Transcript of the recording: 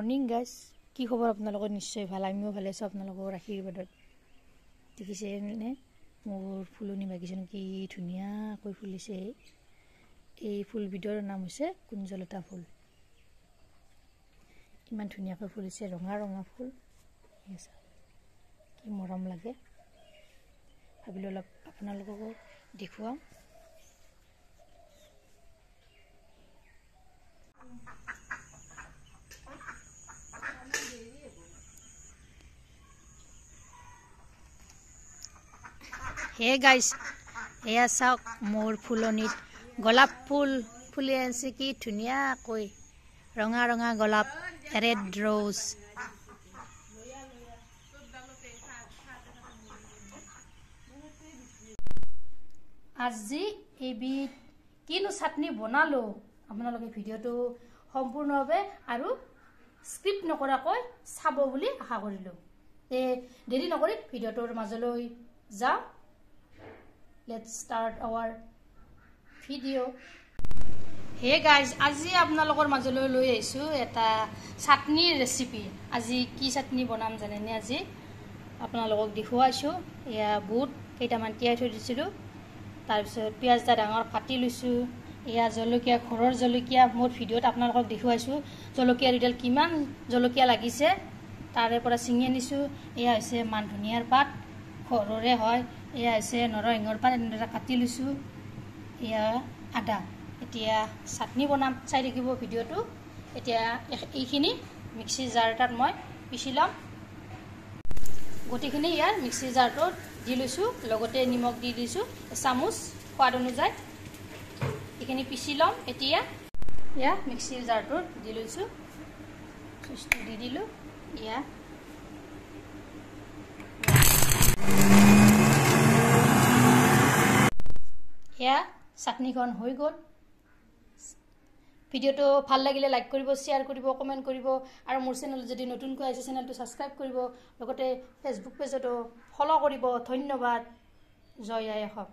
Morning guys, কি খবৰ আপোনালোকৰ? নিশ্চয় ভাল, আমিও ভালে আছোঁ আপোনালোকৰ আশীৰ্বাদত। দেখিছে নে মোৰ ফুলনি বাগিচাখন কি ধুনীয়াকৈ ফুলিছে। এই ফুলবিধৰ নাম হৈছে কুঞ্জলতা ফুল। ইমান ধুনীয়াকৈ ফুলিছে, ৰঙা ৰঙা ফুল, কি মৰম লাগে। ভাবিলোঁ অলপ আপোনালোককো দেখুৱাম। হে গাইজ, এয়া চাওক মোৰ ফুলনিত গোলাপ ফুল ফুলি আছে, কি ধুনীয়াকৈ ৰঙা ৰঙা গোলাপ, ৰেড ৰ'জ। আজি এবিধ কিনো চাটনি বনালোঁ, আপোনালোকে ভিডিঅ'টো সম্পূৰ্ণভাৱে আৰু স্ক্ৰিপ্ট নকৰাকৈ চাব বুলি আশা কৰিলোঁ। দেৰি নকৰি ভিডিঅ'টোৰ মাজলৈ যাওঁ। Let's start our video. Hey guys, আজি আপোনালোকৰ মাজলৈ লৈ আহিছোঁ এটা চাটনিৰ ৰেচিপি। আজি কি চাটনি বনাম জানেনে? আজি আপোনালোকক দেখুৱাইছোঁ। এয়া বুট কেইটামান তিয়াই থৈ দিছিলোঁ, তাৰপিছত পিঁয়াজ এটা ডাঙৰ কাটি লৈছোঁ। এয়া জলকীয়া, ঘৰৰ জলকীয়া, মোৰ ভিডিঅ'ত আপোনালোকক দেখুৱাইছোঁ জলকীয়া দুডাল কিমান জলকীয়া লাগিছে, তাৰে পৰা ছিঙি আনিছোঁ। এয়া হৈছে মান ধনিয়াৰ পাত, ঘৰৰে হয়। এয়া হৈছে নৰসিংহৰ পাত, এনেদৰে কাটি লৈছোঁ। এয়া আদা। এতিয়া চাটনি বনাম, চাই থাকিব ভিডিঅ'টো। এতিয়া এইখিনি মিক্সিৰ জাৰ এটাত মই পিচি ল'ম। গোটেইখিনি ইয়াৰ মিক্সিৰ জাৰটোত দি লৈছোঁ, লগতে নিমখ দি দিছোঁ এচামুচ সোৱাদ অনুযায়ী। এইখিনি পিচি ল'ম। এতিয়া এয়া মিক্সিৰ জাৰটোত দি লৈছোঁ, চুইচটো দি দিলোঁ। এয়া এয়া চাটনিখন হৈ গ'ল। ভিডিঅ'টো ভাল লাগিলে লাইক কৰিব, শ্বেয়াৰ কৰিব, কমেণ্ট কৰিব, আৰু মোৰ চেনেল যদি নতুনকৈ আহিছে চেনেলটো ছাবস্ক্ৰাইব কৰিব, লগতে ফেচবুক পেজতো ফ'ল' কৰিব। ধন্যবাদ। জয় আই অসম।